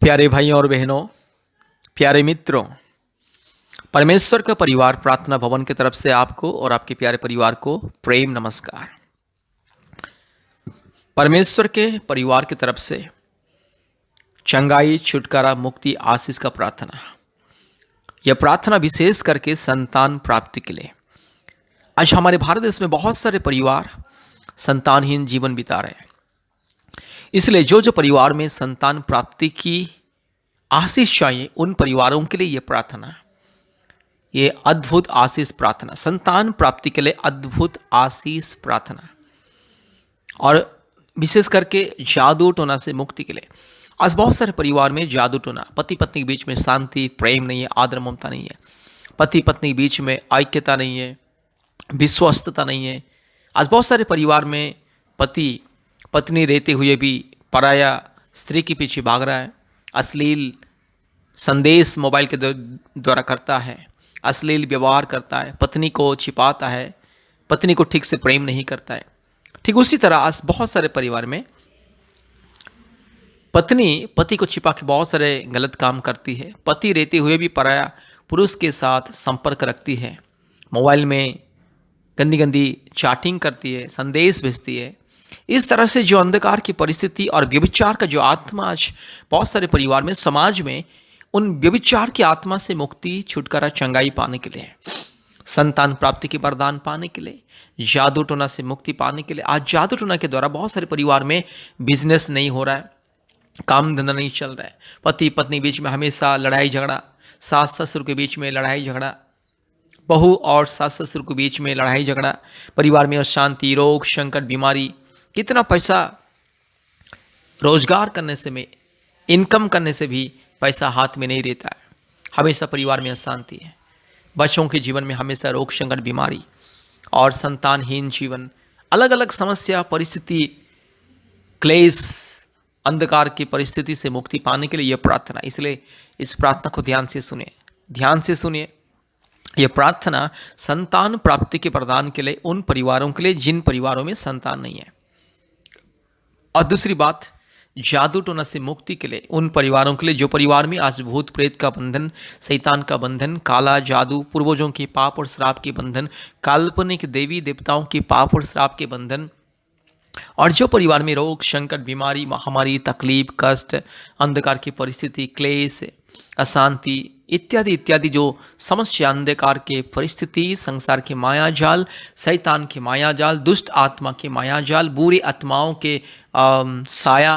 प्यारे भाइयों और बहनों, प्यारे मित्रों, परमेश्वर का परिवार प्रार्थना भवन की तरफ से आपको और आपके प्यारे परिवार को प्रेम नमस्कार। परमेश्वर के परिवार की तरफ से चंगाई, छुटकारा, मुक्ति, आशीष का प्रार्थना। यह प्रार्थना विशेष करके संतान प्राप्ति के लिए। आज हमारे भारत देश में बहुत सारे परिवार संतानहीन जीवन बिता रहे हैं। इसलिए जो परिवार में संतान प्राप्ति की आशीष चाहिए, उन परिवारों के लिए यह प्रार्थना, ये अद्भुत आशीष प्रार्थना, संतान प्राप्ति के लिए अद्भुत आशीष प्रार्थना, और विशेष करके जादू टोना से मुक्ति के लिए। आज बहुत सारे परिवार में जादू टोना, पति पत्नी के बीच में शांति, प्रेम नहीं है, आदर ममता नहीं है, पति पत्नी के बीच में ऐक्यता नहीं है, विश्वस्तता नहीं है। आज बहुत सारे परिवार में पति पत्नी रहते हुए भी पराया स्त्री के पीछे भाग रहा है, अश्लील संदेश मोबाइल के द्वारा करता है, अश्लील व्यवहार करता है, पत्नी को छिपाता है, पत्नी को ठीक से प्रेम नहीं करता है। ठीक उसी तरह आज बहुत सारे परिवार में पत्नी पति को छिपा के बहुत सारे गलत काम करती है, पति रहते हुए भी पराया पुरुष के साथ संपर्क रखती है, मोबाइल में गंदी गंदी चैटिंग करती है, संदेश भेजती है। इस तरह से जो अंधकार की परिस्थिति और व्यभिचार का जो आत्मा आज बहुत सारे परिवार में, समाज में, उन व्यभिचार की आत्मा से मुक्ति, छुटकारा, चंगाई पाने के लिए, संतान प्राप्ति के वरदान पाने के लिए, जादू टोना से मुक्ति पाने के लिए। आज जादू टोना के द्वारा बहुत सारे परिवार में बिजनेस नहीं हो रहा है, काम धंधा नहीं चल रहा है, पति पत्नी बीच में हमेशा लड़ाई झगड़ा, सास ससुर के बीच में लड़ाई झगड़ा, बहू और सास ससुर के बीच में लड़ाई झगड़ा, परिवार में अशांति, रोग, संकट, बीमारी। कितना पैसा रोजगार करने से में, इनकम करने से भी पैसा हाथ में नहीं रहता है, हमेशा परिवार में अशांति है, बच्चों के जीवन में हमेशा रोग, संकट, बीमारी और संतानहीन जीवन, अलग अलग समस्या, परिस्थिति, क्लेश, अंधकार की परिस्थिति से मुक्ति पाने के लिए यह प्रार्थना। इसलिए इस प्रार्थना को ध्यान से सुनिए, ध्यान से सुनिए। यह प्रार्थना संतान प्राप्ति के प्रदान के लिए उन परिवारों के लिए जिन परिवारों में संतान नहीं है, और दूसरी बात, जादू टोना से मुक्ति के लिए उन परिवारों के लिए जो परिवार में आज भूत प्रेत का बंधन, शैतान का बंधन, काला जादू, पूर्वजों के पाप और श्राप के बंधन, काल्पनिक देवी देवताओं के पाप और श्राप के बंधन, और जो परिवार में रोग, संकट, बीमारी, महामारी, तकलीफ, कष्ट, अंधकार की परिस्थिति, क्लेश, अशांति इत्यादि इत्यादि जो समस्या, अंधकार के परिस्थिति, संसार के माया जाल, शैतान के माया जाल, दुष्ट आत्मा के माया जाल, बुरी आत्माओं के साया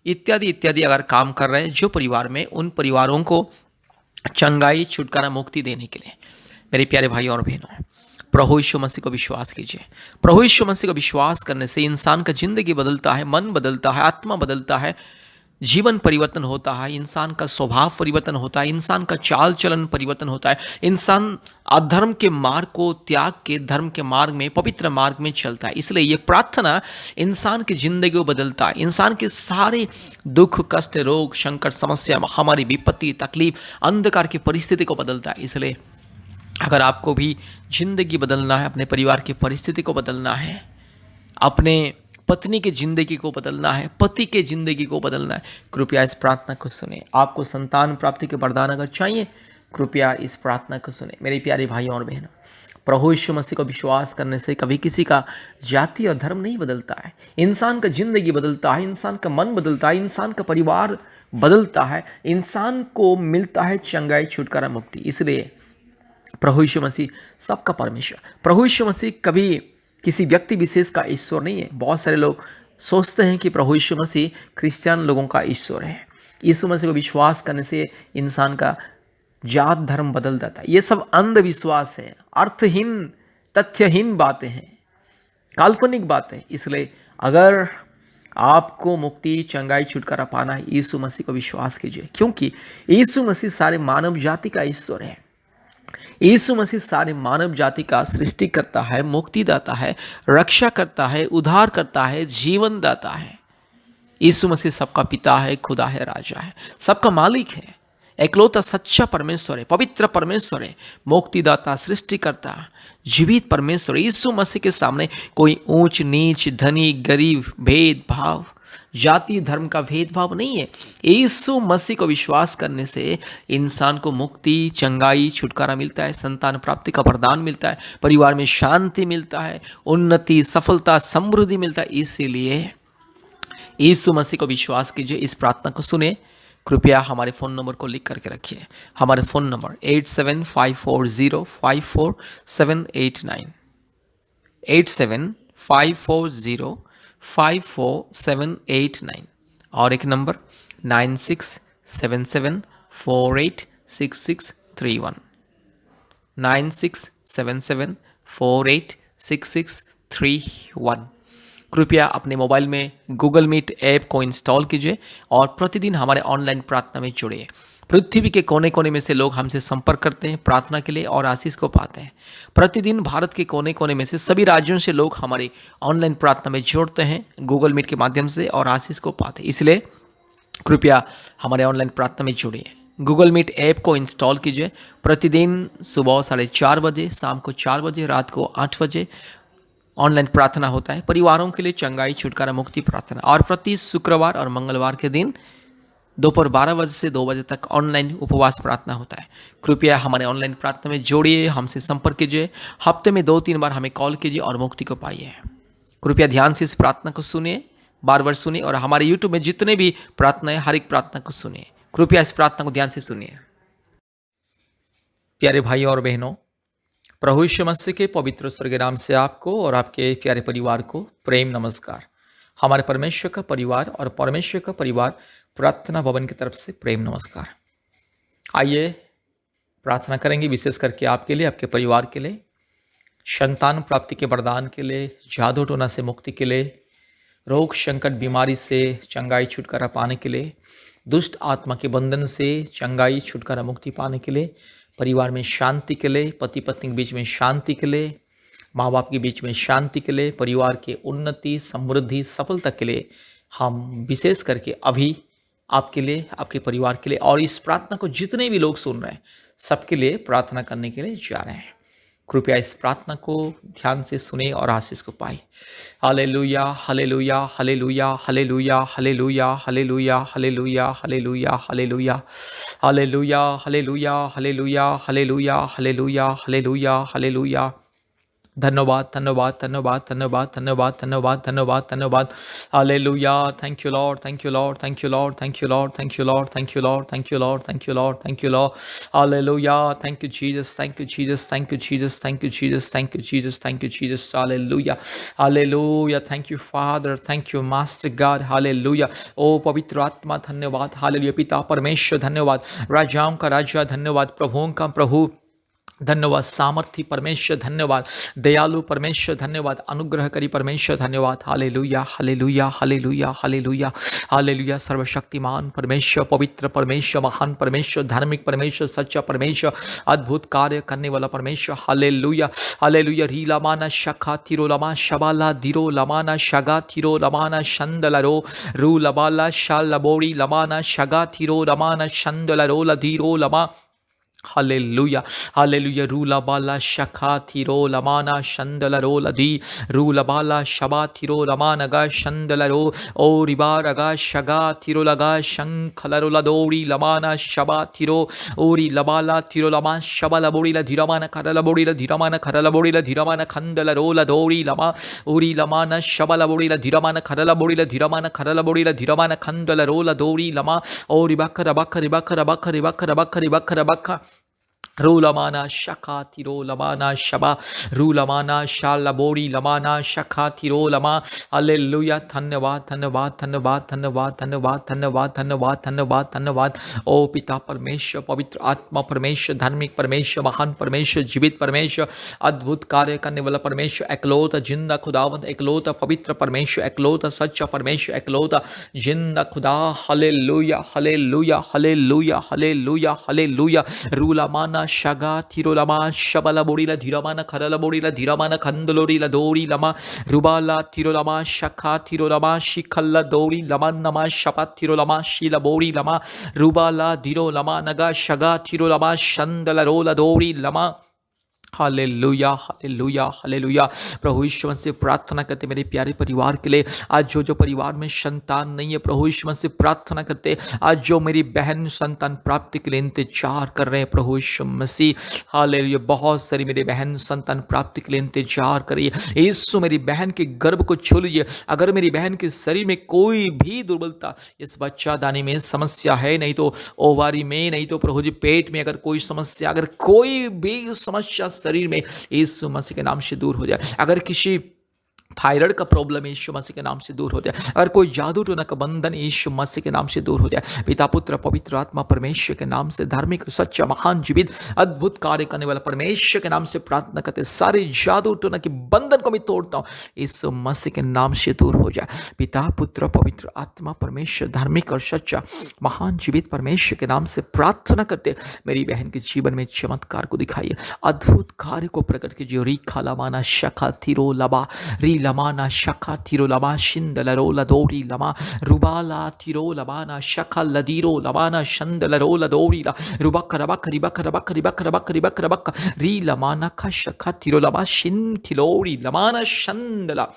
इत्यादि इत्यादि अगर काम कर रहे हैं जो परिवार में, उन परिवारों को चंगाई, छुटकारा, मुक्ति देने के लिए मेरे प्यारे भाइयों और बहनों, प्रभु यीशु मसीह को विश्वास कीजिए। प्रभु यीशु मसीह को विश्वास करने से इंसान का जिंदगी बदलता है, मन बदलता है, आत्मा बदलता है, जीवन परिवर्तन होता है, इंसान का स्वभाव परिवर्तन होता है, इंसान का चाल चलन परिवर्तन होता है, इंसान अधर्म के मार्ग को त्याग के धर्म के मार्ग में, पवित्र मार्ग में चलता है। इसलिए ये प्रार्थना इंसान की जिंदगी को बदलता है, इंसान के सारे दुख, कष्ट, रोग, संकट, समस्या, महामारी, विपत्ति, तकलीफ, अंधकार की परिस्थिति को बदलता है। इसलिए अगर आपको भी जिंदगी बदलना है, अपने परिवार की परिस्थिति को बदलना है, अपने पत्नी की जिंदगी को बदलना है, पति के जिंदगी को बदलना है, कृपया इस प्रार्थना को सुने। आपको संतान प्राप्ति के वरदान अगर चाहिए, कृपया इस प्रार्थना को सुने। मेरे प्यारे भाइयों और बहनों, प्रभु यीशु मसीह को विश्वास करने से कभी किसी का जाति और धर्म नहीं बदलता है, इंसान का जिंदगी बदलता है, इंसान का मन बदलता है, इंसान का परिवार बदलता है, इंसान को मिलता है चंगाई, छुटकारा, मुक्ति। इसलिए प्रभु यीशु मसीह सबका परमेश्वर, प्रभु यीशु मसीह कभी किसी व्यक्ति विशेष का ईश्वर नहीं है। बहुत सारे लोग सोचते हैं कि प्रभु यीशु मसीह क्रिश्चियन लोगों का ईश्वर है। यीशु मसीह को विश्वास करने से इंसान का जात धर्म बदल जाता है। ये सब अंधविश्वास है, अर्थहीन, तथ्यहीन बातें हैं, काल्पनिक बातें। इसलिए अगर आपको मुक्ति, चंगाई, छुटकारा पाना है, यीशु मसीह को विश्वास कीजिए, क्योंकि यीशु मसीह सारे मानव जाति का ईश्वर है। यीशु मसीह सारे मानव जाति का सृष्टि करता है, मुक्ति दाता है, रक्षा करता है, उद्धार करता है, जीवन दाता है। यीशु मसीह सबका पिता है, खुदा है, राजा है, सबका मालिक है, एकलौता सच्चा परमेश्वर है, पवित्र परमेश्वर है, मुक्तिदाता, सृष्टिकर्ता, जीवित परमेश्वर। यीशु मसीह के सामने कोई ऊंच नीच, धनी गरीब, भेदभाव, जाति धर्म का भेदभाव नहीं है। यीशु मसीह को विश्वास करने से इंसान को मुक्ति, चंगाई, छुटकारा मिलता है, संतान प्राप्ति का वरदान मिलता है, परिवार में शांति मिलता है, उन्नति, सफलता, समृद्धि मिलता है। इसीलिए यीशु मसीह को विश्वास कीजिए, इस प्रार्थना को सुने। कृपया हमारे फ़ोन नंबर को लिख करके रखिए। हमारे फ़ोन नंबर 8754054789, 8754054789, और एक नंबर 9677486631, 9677486631। कृपया अपने मोबाइल में गूगल मीट ऐप को इंस्टॉल कीजिए और प्रतिदिन हमारे ऑनलाइन प्रार्थना में जुड़िए। पृथ्वी के कोने कोने में से लोग हमसे संपर्क करते हैं प्रार्थना के लिए और आशीष को पाते हैं। प्रतिदिन भारत के कोने कोने में से सभी राज्यों से लोग हमारी ऑनलाइन प्रार्थना में जुड़ते हैं गूगल मीट के माध्यम से और आशीष को पाते हैं। इसलिए कृपया हमारे ऑनलाइन प्रार्थना में जुड़िए। गूगल मीट ऐप को इंस्टॉल कीजिए। प्रतिदिन सुबह 4:30 बजे, शाम को 4 बजे, रात को 8 बजे ऑनलाइन प्रार्थना होता है। परिवारों के लिए चंगाई, छुटकारा, मुक्ति प्रार्थना। और प्रति शुक्रवार और मंगलवार के दिन दोपहर 12 बजे से 2 बजे तक ऑनलाइन उपवास प्रार्थना होता है। कृपया हमारे ऑनलाइन प्रार्थना में जोड़िए, हमसे संपर्क कीजिए। हफ्ते में 2-3 बार हमें कॉल कीजिए और मुक्ति को पाइए। कृपया ध्यान से इस प्रार्थना को सुनिए, बार बार सुनिए, और हमारे यूट्यूब में जितने भी प्रार्थनाएं, हर एक प्रार्थना को सुनिए। कृपया इस प्रार्थना को ध्यान से सुनिए। प्यारे भाई और बहनों, प्रभु यीशु मसीह के पवित्र स्वर्गीय नाम से आपको और आपके प्यारे परिवार को प्रेम नमस्कार। हमारे परमेश्वर का परिवार और परमेश्वर का परिवार प्रार्थना भवन की तरफ से प्रेम नमस्कार। आइए प्रार्थना करेंगे, विशेष करके आपके लिए, आपके परिवार के लिए, संतान प्राप्ति के वरदान के लिए, जादू टोना से मुक्ति के लिए, रोग संकट बीमारी से चंगाई छुटकारा पाने के लिए, दुष्ट आत्मा के बंधन से चंगाई छुटकारा मुक्ति पाने के लिए, परिवार में शांति के लिए, पति पत्नी के बीच में शांति के लिए, माँ बाप के बीच में शांति के लिए, परिवार के उन्नति, समृद्धि, सफलता के लिए हम विशेष करके अभी आपके लिए, आपके परिवार के लिए और इस प्रार्थना को जितने भी लोग सुन रहे हैं सबके लिए प्रार्थना करने के लिए जा रहे हैं। कृपया इस प्रार्थना को ध्यान से सुने और आशीष को पाए। Hallelujah, hallelujah, hallelujah, hallelujah, hallelujah, hallelujah, hallelujah, hallelujah, hallelujah, hallelujah, hallelujah, hallelujah, hallelujah, hallelujah, hallelujah, hallelujah. धन्यवाद, धन्यवाद, धन्यवाद, धन्यवाद, धन्यवाद, धन्यवाद, धन्यवाद, धन्यवाद। Hallelujah. Thank you Lord, thank you Lord, thank you Lord, thank you Lord, thank you Lord, thank you Lord, thank you Lord, thank you Lord, thank you Lord. Hallelujah. Thank you Jesus, thank you Jesus, thank you Jesus, thank you Jesus, thank you Jesus, thank you Jesus. Hallelujah, hallelujah. Thank you father, thank you master God. Hallelujah. ओ पवित्र आत्मा धन्यवाद। Hallelujah. पिता परमेश्वर धन्यवाद। राजाओं का राजा धन्यवाद। प्रभुओं का प्रभु धन्यवाद। सामर्थी परमेश्वर धन्यवाद। दयालु परमेश्वर धन्यवाद। अनुग्रहकारी परमेश्वर धन्यवाद। Hallelujah, hallelujah, hallelujah, hallelujah, hallelujah. सर्वशक्तिमान परमेश्वर, पवित्र परमेश्वर, महान परमेश्वर, धार्मिक परमेश्वर, सच्चा परमेश्वर, अद्भुत कार्य करने वाला परमेश्वर। Hallelujah, hallelujah. रीला माना शखा थिरो लमा शबाला दिरो लमाना शगा थिरो लमाना शंदलरो रू लबाला शाल लबोरी लमाना शगा थिरो लमाना शंदलरो लधीरो लमा। Hallelujah, hallelujah. रूला बाला शखा थिरो लमाना शंदल रो लधी रूला बाला शबा थिरो लमानगा शंदल रो ओ रिबा रगा शगा थिरो लगा शंखलरो लदोरी लमाना शबा थिरो ओरी लबाला थिरो लमा शबा लबोरी लधिरमान करल बोरी लधिरमान करल बोरी लधिरमान खंदल रो लदोरी लमा ओरी लमाना शबा लबोरी लधिरमान करल बोरी लधिरमान करल बोरी लधिरमान खंदल रो लदोरी लमा ओ रिबक रबक रिबक रबक रिबक रबक रिबक रबक रूलमाना शखा थिरो लमाना शबा रूलमाना शालबोरी लमाना शखा थिरो लमा। हालेलुया। धन्यवाद, धन्यवाद, धन्यवाद, धन्यवाद, धन्यवाद, धन्यवाद, धन्यवाद, धन्यवाद, धन्यवाद। ओ पिता परमेश्वर, पवित्र आत्मा परमेश्वर, धार्मिक परमेश्वर, महान परमेश्वर, जीवित परमेश्वर, अद्भुत कार्य करने वाला परमेश्वर, एकलौता जिंदा खुदावंत, एकलौता पवित्र परमेश्वर, एकलौता सच्चा परमेश्वर, एकलौता जिंदा खुदा। Hallelujah, hallelujah, hallelujah, hallelujah, hallelujah. रूलमाना शगा थिरो लमा शबला बोरीला धीरमाना खरला बोरीला धीरमाना खंदलोरीला दोरी लमा रुबाला थिरो लमा शखा थिरो लमा शिखल्ला दोरी लमा नमा शपा थिरो लमा शीला बोरी लमा रुबाला धीरो लमा नगा शगा थिरो लमा शंदला रोला दोरी लमा। Hallelujah, hallelujah, hallelujah. प्रभु यीशु मसीह से प्रार्थना करते मेरे प्यारे परिवार के लिए। आज जो परिवार में संतान नहीं है, प्रभु यीशु मसीह से प्रार्थना करते। आज जो मेरी बहन संतान प्राप्ति के लिए इंतजार कर रहे हैं, प्रभु यीशु मसीह, हालेलुया। बहुत सारी मेरी बहन संतान प्राप्ति के लिए इंतजार कर रही है। यीशु मेरी बहन के गर्भ को छू लीजिए। अगर मेरी बहन के शरीर में कोई भी दुर्बलता, इस बच्चादानी में समस्या है, नहीं तो ओवारी में, नहीं तो प्रभु जी पेट में, अगर कोई समस्या, अगर कोई भी समस्या शरीर में, यीशु मसीह के नाम से दूर हो जाए। अगर किसी थायराइड का प्रॉब्लम यीशु मसीह के नाम से दूर हो जाए। अगर कोई जादू टोना का बंधन यीशु मसीह के नाम से दूर हो जाए। पिता पुत्र पवित्र आत्मा परमेश्वर के नाम से, धार्मिक सच्चा महान जीवित अद्भुत कार्य करने वाला परमेश्वर के नाम से प्रार्थना करते, सारे जादू टोना के बंधन को मैं तोड़ता हूँ, यीशु मसीह के नाम से दूर हो जाए। पिता पुत्र पवित्र आत्मा परमेश्वर, धार्मिक और सच्चा महान जीवित परमेश्वर के नाम से प्रार्थना करते, मेरी बहन के जीवन में चमत्कार को दिखाइए, अद्भुत कार्य को प्रकट कीजिए। री खालामाना शखा थिरो लबा री लमाना शखा थिरो लमा शिंदलरो लदोरी लमा रुबाला थिरो लमाना शखा लदीरो लमाना शंदलरो लदोरी ला रुबक रबक रिबक रबक रिबक रबक रिबक रबक री लमाना खा शखा थिरो लमा शिन थिलोरी लमाना शंदला।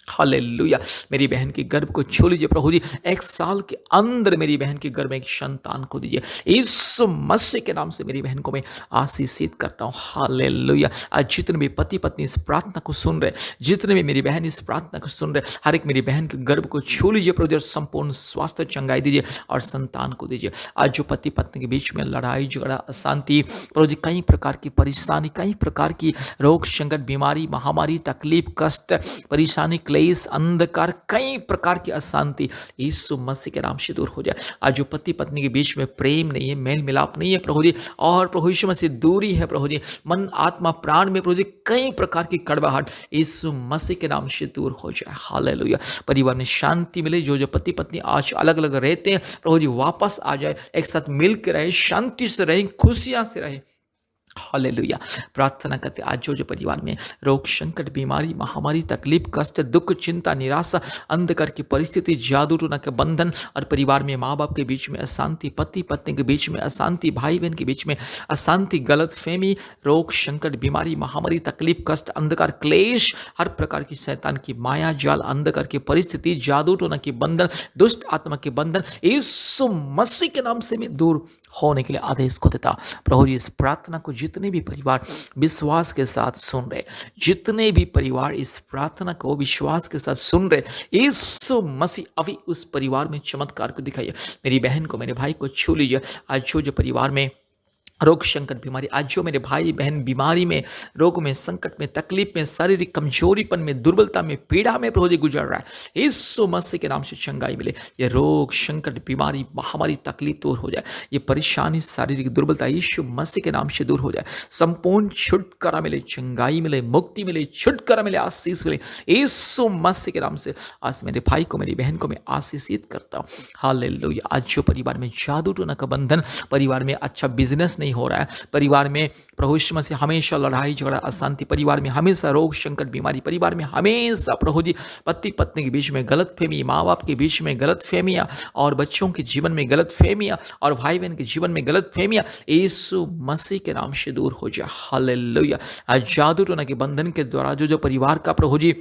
हालेलुया। मेरी बहन के गर्भ को छू लीजिए प्रभु जी। 1 साल के अंदर मेरी बहन के गर्भ में एक संतान को दीजिए, यीशु मसीह के नाम से मेरी बहन को मैं आशीषित करता हूँ। हालेलुया। आज जितने भी पति पत्नी इस प्रार्थना को सुन रहे, जितने भी मेरी बहन इस प्रार्थना को सुन रहे, हर एक मेरी बहन के गर्भ को छू लीजिए प्रभु जी, और संपूर्ण स्वास्थ्य चंगाई दीजिए और संतान को दीजिए। आज जो पति पत्नी के बीच में लड़ाई झगड़ा अशांति, प्रभु जी कई प्रकार की परेशानी, कई प्रकार की रोग संकट बीमारी महामारी तकलीफ कष्ट परेशानी क्लेश अंधकार कई प्रकार की अशांति यीशु मसीह के नाम से दूर हो जाए। आज जो पति पत्नी के बीच में प्रेम नहीं है, मेल मिलाप नहीं है प्रभु जी, और प्रभु यीशु मसीह दूरी है प्रभु जी, मन आत्मा प्राण में प्रभु जी कई प्रकार की कड़वाहट यीशु मसीह के नाम से दूर हो जाए। हालेलुया। परिवार में शांति मिले। जो जो पति पत्नी आज अलग अलग रहते हैं प्रभु जी वापस आ जाए, एक साथ मिल के रहे, शांति से रहे, खुशियां से रहे। हालेलुया। प्रार्थना करते आज जो जो परिवार में रोग संकट बीमारी महामारी तकलीफ कष्ट दुख चिंता निराशा अंधकार की परिस्थिति जादू टोना के बंधन, और परिवार में माँ बाप के बीच में अशांति, पति पत्नी के बीच में अशांति, भाई बहन के बीच में अशांति, गलत फहमी, रोग संकट बीमारी महामारी तकलीफ कष्ट अंधकार क्लेश, हर प्रकार की शैतान की माया जाल अंधकार की परिस्थिति जादू टोना की बंधन दुष्ट आत्मा के बंधन यीशु मसीह के नाम से मैं दूर होने के लिए आदेश को देता। प्रभु जी इस प्रार्थना को जितने भी परिवार विश्वास के साथ सुन रहे, जितने भी परिवार इस प्रार्थना को विश्वास के साथ सुन रहे, यीशु मसीह अभी उस परिवार में चमत्कार को दिखाइए। मेरी बहन को मेरे भाई को छू लीजिए। आज जो परिवार में रोग संकट बीमारी, आज जो मेरे भाई बहन बीमारी में रोग में संकट में तकलीफ में शारीरिक कमजोरीपन में दुर्बलता में पीड़ा में प्रभु जी गुजर रहा है, यीशु मसीह के नाम से चंगाई मिले। ये रोग संकट बीमारी महामारी तकलीफ दूर हो जाए, ये परेशानी शारीरिक दुर्बलता यीशु मसीह के नाम से दूर हो जाए। संपूर्ण छुटकारा मिले, चंगाई मिले, मुक्ति मिले, छुटकारा मिले, आशीष मिले यीशु मसीह के नाम से। आज मेरे भाई को मेरी बहन को मैं आशीषित करता हूँ। हालेलुया। आज जो परिवार में जादू टोना का बंधन, परिवार में अच्छा बिजनेस नहीं हो रहा है, परिवार में प्रभु यीशु मसीह हमेशा लड़ाई झगड़ा अशांति, परिवार में हमेशा रोग संकट बीमारी, परिवार में हमेशा प्रभु जी पति पत्नी के बीच में गलतफहमी, माँ बाप के बीच में गलतफहमियां, और बच्चों के जीवन में गलतफहमियां, और भाई बहन के जीवन में गलतफहमियां यीशु मसीह के नाम से दूर हो जाए। हालेलुया। आज जादू टोना के बंधन के द्वारा जो जो परिवार का प्रभु जी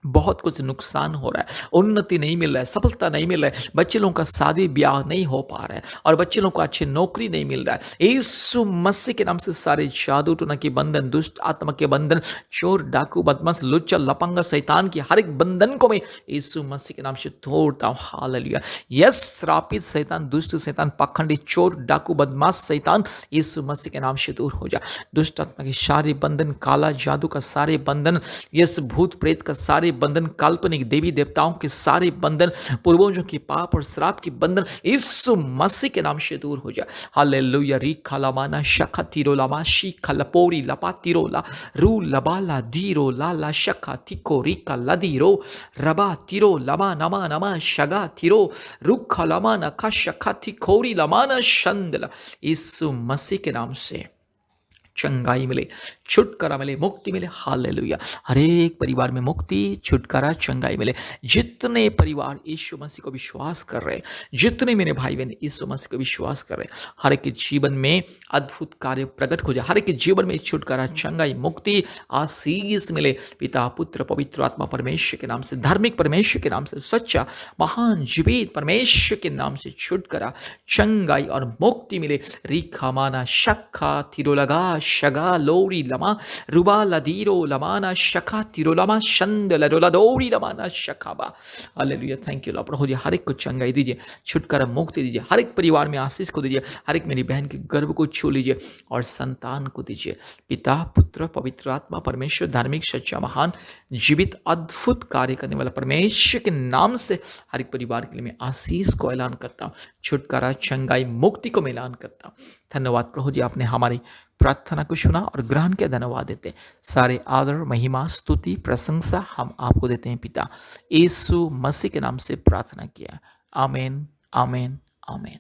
बहुत कुछ नुकसान हो रहा है, उन्नति नहीं मिल रहा है, सफलता नहीं मिल रहा है, बच्चे लोगों का शादी ब्याह नहीं हो पा रहा है, और बच्चे लोगों को अच्छी नौकरी नहीं मिल रहा है, यीशु मसीह के नाम से सारे जादू टोना के बंधन, दुष्ट आत्मा के बंधन, चोर डाकू बदमाश लुच्चा लपंगा शैतान की हर एक बंधन को मैं यीशु मसीह के नाम से तोड़ता हूँ। हालेलुया। यस, श्रापित शैतान, दुष्ट शैतान, पाखंडी चोर डाकू बदमाश शैतान यीशु मसीह के नाम से दूर हो जा। दुष्ट आत्मा के सारे बंधन, काला जादू का सारे बंधन, यस भूत प्रेत का सारे बंधन, काल्पनिक देवी देवताओं के सारे बंधन, पूर्वजों की पाप और श्राप की बंधन यीशु मसीह के नाम से दूर हो जाए। हालेलुया। री खलामाना शखा तिरो लामा शी खलपोरी लपा तिरो ला रू लबाला दीरो लाला शखा तिको रिका लदीरो रबा तिरो लमा नमा नमा शगा तिरो रुख लमाना का शखा तिकोरी लमाना शंदला। यीशु मसीह के नाम से चंगाई मिले, छुटकारा मिले, मुक्ति मिले। हालेलुया। हर एक परिवार में मुक्ति, छुटकारा, चंगाई मिले। जितने परिवार यीशु मसीह को विश्वास कर रहे हैं, जितने मेरे भाई बहन यीशु मसीह को विश्वास कर रहे हैं, हर एक के जीवन में अद्भुत कार्य प्रकट हो जाए। हर एक के जीवन में छुटकारा, चंगाई, मुक्ति, आशीष मिले। पिता, पुत्र, पवित्र आत्मा परमेश्वर के नाम से, धार्मिक परमेश्वर के नाम से, सच्चा महान जीवित परमेश्वर के नाम से छुटकारा, चंगाई और मुक्ति मिले। रिखा माना शखा तिरोलगा शगा लोरी लमा रुबा लदीरो लमाना शखा तिरोलमा शंद लरोला दौरी लमाना शखाबा। हालेलुया। Thank you lord. प्रभु जी हर एक को चंगाई दीजिए, छुटकारा, मुक्ति दीजिए। हर एक परिवार में आशीष को दीजिए। हर एक मेरी बहन के गर्भ को छू लीजिए और संतान को दीजिए। पिता, पुत्र, पवित्र आत्मा परमेश्वर, धार्मिक, सच्चा, महान, जीवित, अद्भुत कार्य करने वाला परमेश्वर के नाम से हर एक परिवार के लिए मैं आशीष को ऐलान करता हूँ, छुटकारा, चंगाई, मुक्ति को मैं ऐलान करता हूँ। धन्यवाद प्रभु जी, आपने हमारी प्रार्थना को सुना और ग्रहण किया। धन्यवाद देते हैं। सारे आदर, महिमा, स्तुति, प्रशंसा हम आपको देते हैं पिता। यीशु मसीह के नाम से प्रार्थना किया। आमीन, आमीन, आमीन।